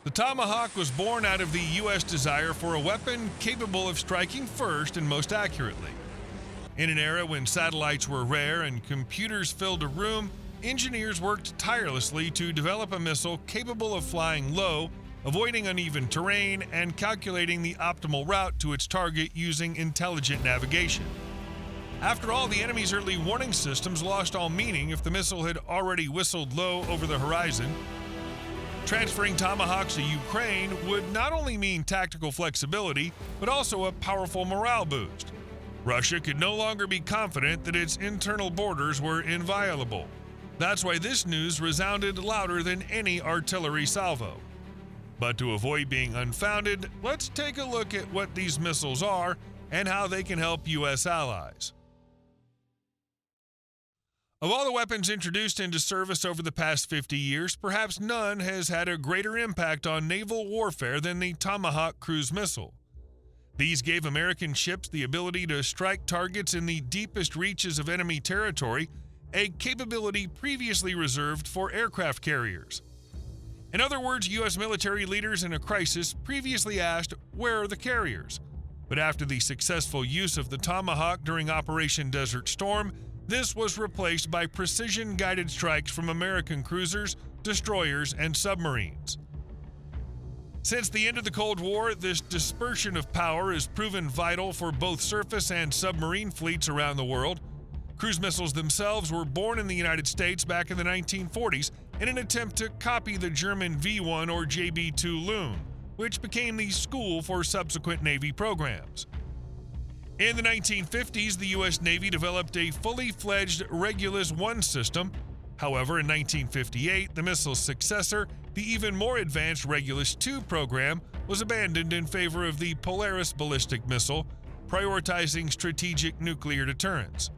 The Tomahawk was born out of the U.S. desire for a weapon capable of striking first and most accurately. In an era when satellites were rare and computers filled a room, engineers worked tirelessly to develop a missile capable of flying low, avoiding uneven terrain, and calculating the optimal route to its target using intelligent navigation. After all, the enemy's early warning systems lost all meaning if the missile had already whistled low over the horizon. Transferring Tomahawks to Ukraine would not only mean tactical flexibility, but also a powerful morale boost. Russia could no longer be confident that its internal borders were inviolable. That's why this news resounded louder than any artillery salvo. But to avoid being unfounded, let's take a look at what these missiles are and how they can help U.S. allies. Of all the weapons introduced into service over the past 50 years, perhaps none has had a greater impact on naval warfare than the Tomahawk cruise missile. These gave American ships the ability to strike targets in the deepest reaches of enemy territory, a capability previously reserved for aircraft carriers. In other words, U.S. military leaders in a crisis previously asked, "Where are the carriers?" But after the successful use of the Tomahawk during Operation Desert Storm, this was replaced by precision-guided strikes from American cruisers, destroyers, and submarines. Since the end of the Cold War, this dispersion of power has proven vital for both surface and submarine fleets around the world. Cruise missiles themselves were born in the United States back in the 1940s in an attempt to copy the German V-1 or JB-2 Loon, which became the school for subsequent Navy programs. In the 1950s, the U.S. Navy developed a fully fledged Regulus-1 system. However, in 1958, the missile's successor, the even more advanced Regulus-2 program, was abandoned in favor of the Polaris ballistic missile, prioritizing strategic nuclear deterrence.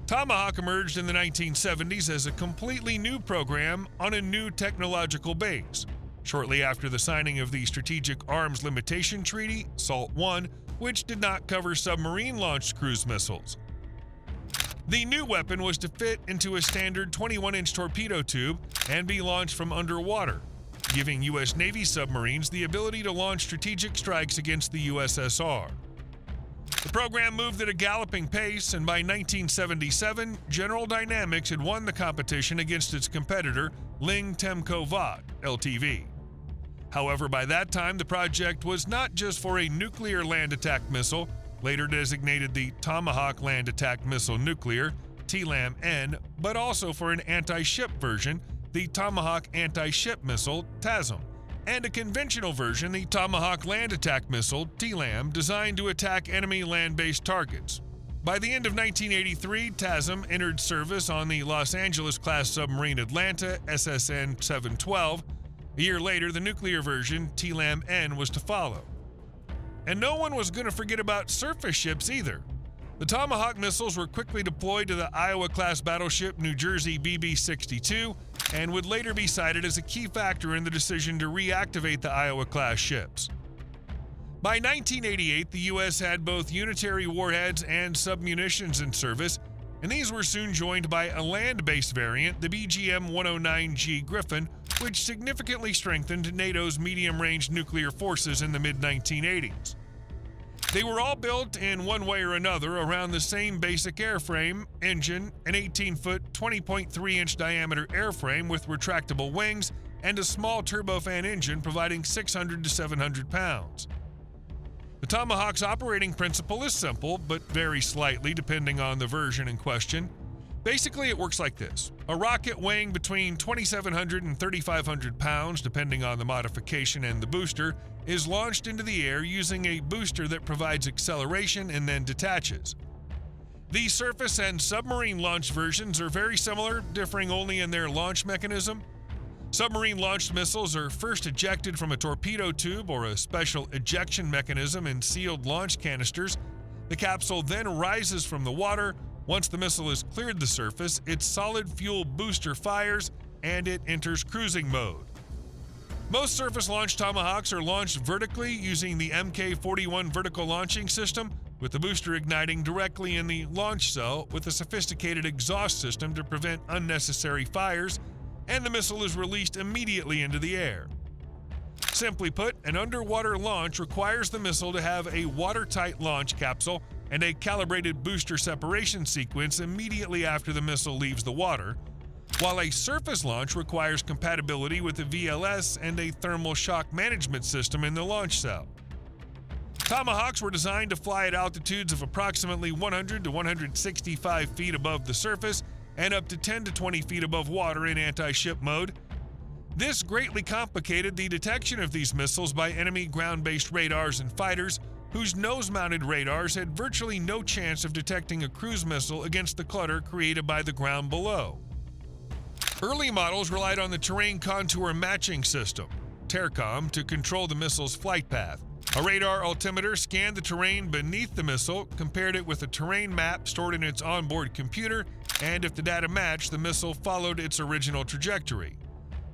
Tomahawk emerged in the 1970s as a completely new program on a new technological base. Shortly after the signing of the Strategic Arms Limitation Treaty, SALT I, which did not cover submarine-launched cruise missiles. The new weapon was to fit into a standard 21-inch torpedo tube and be launched from underwater, giving U.S. Navy submarines the ability to launch strategic strikes against the USSR. The program moved at a galloping pace, and by 1977, General Dynamics had won the competition against its competitor, Ling Temco Vought, LTV. However, by that time, the project was not just for a nuclear land attack missile, later designated the Tomahawk Land Attack Missile Nuclear, TLAM-N, but also for an anti-ship version, the Tomahawk Anti-Ship Missile, TASM, and a conventional version, the Tomahawk Land Attack Missile, TLAM, designed to attack enemy land-based targets. By the end of 1983, TASM entered service on the Los Angeles-class submarine Atlanta, SSN 712. A year later, the nuclear version, TLAM-N, was to follow. And no one was going to forget about surface ships either. The Tomahawk missiles were quickly deployed to the Iowa-class battleship New Jersey BB-62 and would later be cited as a key factor in the decision to reactivate the Iowa-class ships. By 1988, the U.S. had both unitary warheads and submunitions in service, and these were soon joined by a land-based variant, the BGM-109G Griffin, which significantly strengthened NATO's medium-range nuclear forces in the mid-1980s. They were all built in one way or another around the same basic airframe, engine, an 18-foot, 20.3-inch diameter airframe with retractable wings, and a small turbofan engine providing 600 to 700 pounds. The Tomahawk's operating principle is simple, but varies slightly depending on the version in question. Basically, it works like this. A rocket weighing between 2,700 and 3,500 pounds, depending on the modification and the booster, is launched into the air using a booster that provides acceleration and then detaches. The surface and submarine launch versions are very similar, differing only in their launch mechanism. Submarine-launched missiles are first ejected from a torpedo tube or a special ejection mechanism in sealed launch canisters. The capsule then rises from the water. Once the missile has cleared the surface, its solid fuel booster fires, and it enters cruising mode. Most surface-launched Tomahawks are launched vertically using the Mk-41 vertical launching system, with the booster igniting directly in the launch cell with a sophisticated exhaust system to prevent unnecessary fires, and the missile is released immediately into the air. Simply put, an underwater launch requires the missile to have a watertight launch capsule and a calibrated booster separation sequence immediately after the missile leaves the water, while a surface launch requires compatibility with the VLS and a thermal shock management system in the launch cell. Tomahawks were designed to fly at altitudes of approximately 100 to 165 feet above the surface and up to 10 to 20 feet above water in anti-ship mode. This greatly complicated the detection of these missiles by enemy ground-based radars and fighters, whose nose-mounted radars had virtually no chance of detecting a cruise missile against the clutter created by the ground below. Early models relied on the terrain contour matching system, TERCOM, to control the missile's flight path. A radar altimeter scanned the terrain beneath the missile, compared it with a terrain map stored in its onboard computer, and if the data matched, the missile followed its original trajectory.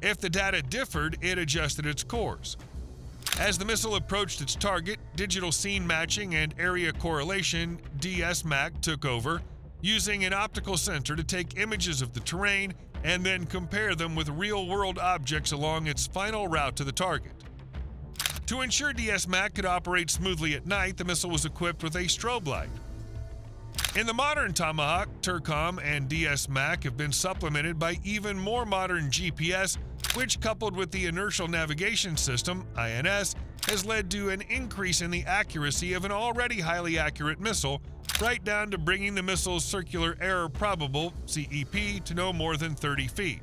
If the data differed, it adjusted its course. As the missile approached its target, digital scene matching and area correlation (DSMAC) took over, using an optical sensor to take images of the terrain and then compare them with real-world objects along its final route to the target. To ensure DSMAC could operate smoothly at night, the missile was equipped with a strobe light. In the modern Tomahawk, TERCOM and DSMAC have been supplemented by even more modern GPS, which, coupled with the inertial navigation system, INS, has led to an increase in the accuracy of an already highly accurate missile, right down to bringing the missile's circular error probable, CEP, to no more than 30 feet.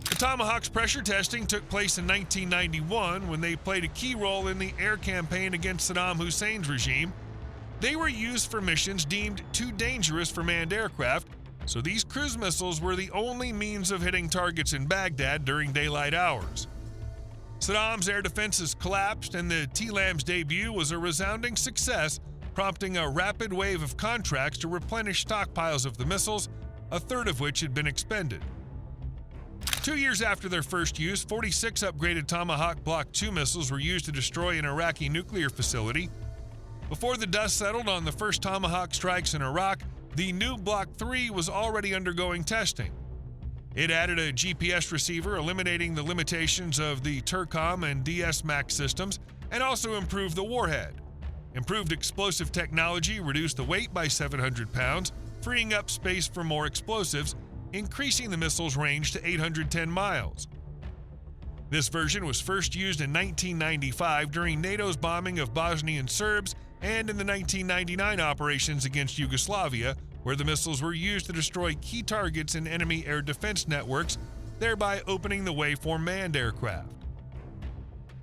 The Tomahawk's pressure testing took place in 1991 when they played a key role in the air campaign against Saddam Hussein's regime. They were used for missions deemed too dangerous for manned aircraft, so these cruise missiles were the only means of hitting targets in Baghdad during daylight hours. Saddam's air defenses collapsed, and the TLAM's debut was a resounding success, prompting a rapid wave of contracts to replenish stockpiles of the missiles, a third of which had been expended. 2 years after their first use, 46 upgraded Tomahawk Block II missiles were used to destroy an Iraqi nuclear facility. Before the dust settled on the first Tomahawk strikes in Iraq, the new Block III was already undergoing testing. It added a GPS receiver, eliminating the limitations of the TERCOM and DSMAC systems, and also improved the warhead. Improved explosive technology reduced the weight by 700 pounds, freeing up space for more explosives, increasing the missile's range to 810 miles. This version was first used in 1995 during NATO's bombing of Bosnian Serbs and in the 1999 operations against Yugoslavia, where the missiles were used to destroy key targets in enemy air defense networks, thereby opening the way for manned aircraft.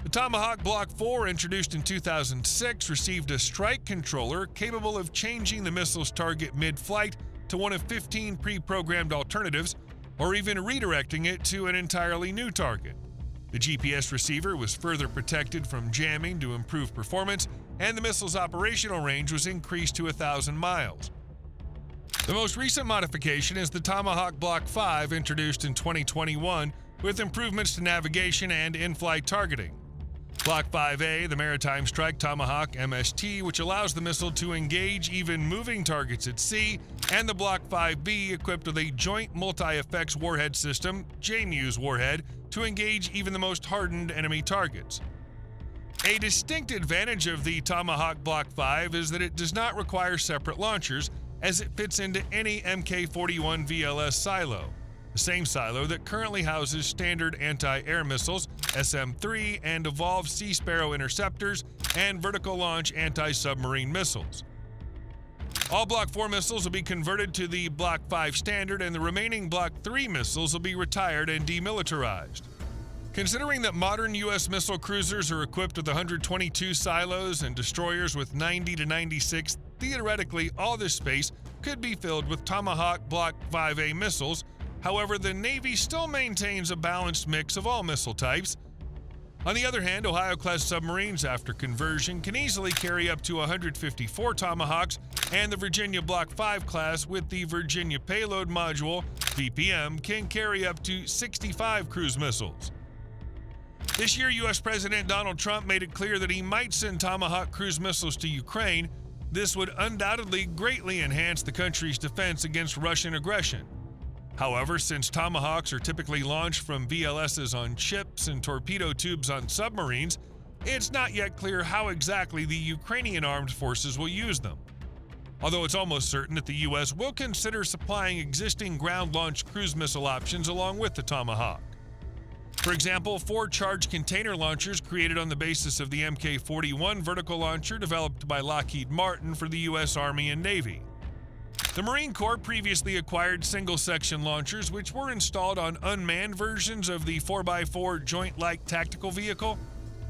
The Tomahawk Block IV, introduced in 2006, received a strike controller capable of changing the missile's target mid-flight to one of 15 pre-programmed alternatives, or even redirecting it to an entirely new target. The GPS receiver was further protected from jamming to improve performance, and the missile's operational range was increased to 1,000 miles. The most recent modification is the Tomahawk Block V, introduced in 2021, with improvements to navigation and in-flight targeting. Block 5A, the Maritime Strike Tomahawk MST, which allows the missile to engage even moving targets at sea, and the Block 5B, equipped with a Joint Multi-Effects Warhead System, JMUS warhead, to engage even the most hardened enemy targets. A distinct advantage of the Tomahawk Block 5 is that it does not require separate launchers, as it fits into any Mk-41 VLS silo, the same silo that currently houses standard anti-air missiles, SM-3, and evolved Sea Sparrow interceptors and vertical launch anti-submarine missiles. All Block 4 missiles will be converted to the Block 5 standard, and the remaining Block 3 missiles will be retired and demilitarized. Considering that modern U.S. missile cruisers are equipped with 122 silos and destroyers with 90 to 96, theoretically all this space could be filled with Tomahawk Block 5A missiles. However, the Navy still maintains a balanced mix of all missile types. On the other hand, Ohio-class submarines, after conversion, can easily carry up to 154 Tomahawks, and the Virginia Block 5 class with the Virginia Payload Module, VPM, can carry up to 65 cruise missiles. This year, U.S. President Donald Trump made it clear that he might send Tomahawk cruise missiles to Ukraine. This would undoubtedly greatly enhance the country's defense against Russian aggression. However, since Tomahawks are typically launched from VLSs on ships and torpedo tubes on submarines, it's not yet clear how exactly the Ukrainian armed forces will use them. Although it's almost certain that the U.S. will consider supplying existing ground-launched cruise missile options along with the Tomahawk. For example, 4 charged container launchers created on the basis of the Mk-41 vertical launcher developed by Lockheed Martin for the U.S. Army and Navy. The Marine Corps previously acquired single-section launchers which were installed on unmanned versions of the 4x4 Joint Light Tactical Vehicle.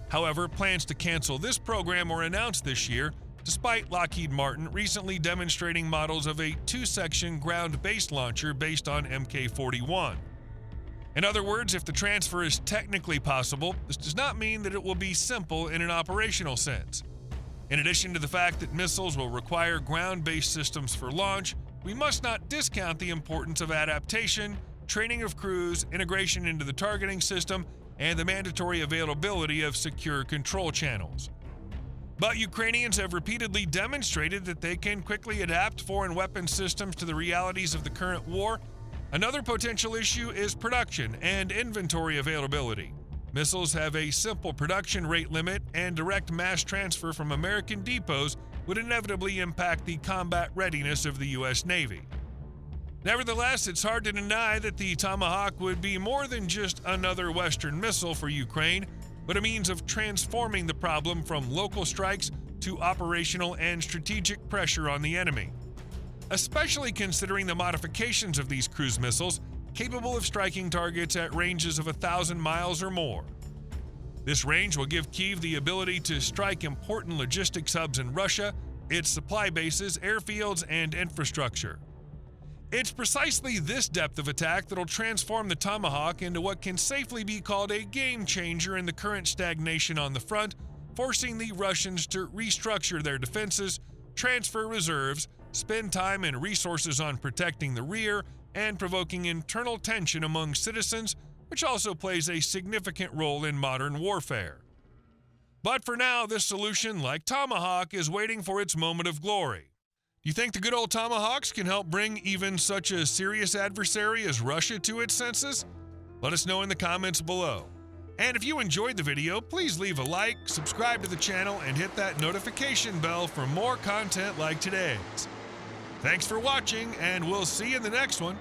However, plans to cancel this program were announced this year, despite Lockheed Martin recently demonstrating models of a 2-section ground-based launcher based on Mk-41. In other words, if the transfer is technically possible, this does not mean that it will be simple in an operational sense. In addition to the fact that missiles will require ground-based systems for launch, we must not discount the importance of adaptation, training of crews, integration into the targeting system, and the mandatory availability of secure control channels. But Ukrainians have repeatedly demonstrated that they can quickly adapt foreign weapon systems to the realities of the current war. Another potential issue is production and inventory availability. Missiles have a simple production rate limit, and direct mass transfer from American depots would inevitably impact the combat readiness of the U.S. Navy. Nevertheless, it's hard to deny that the Tomahawk would be more than just another Western missile for Ukraine, but a means of transforming the problem from local strikes to operational and strategic pressure on the enemy. Especially considering the modifications of these cruise missiles, capable of striking targets at ranges of 1,000 miles or more. This range will give Kyiv the ability to strike important logistics hubs in Russia, its supply bases, airfields, and infrastructure. It's precisely this depth of attack that'll transform the Tomahawk into what can safely be called a game changer in the current stagnation on the front, forcing the Russians to restructure their defenses, transfer reserves, spend time and resources on protecting the rear, and provoking internal tension among citizens, which also plays a significant role in modern warfare. But for now, this solution, like Tomahawk, is waiting for its moment of glory. Do you think the good old Tomahawks can help bring even such a serious adversary as Russia to its senses? Let us know in the comments below. And if you enjoyed the video, please leave a like, subscribe to the channel, and hit that notification bell for more content like today's. Thanks for watching, and we'll see you in the next one.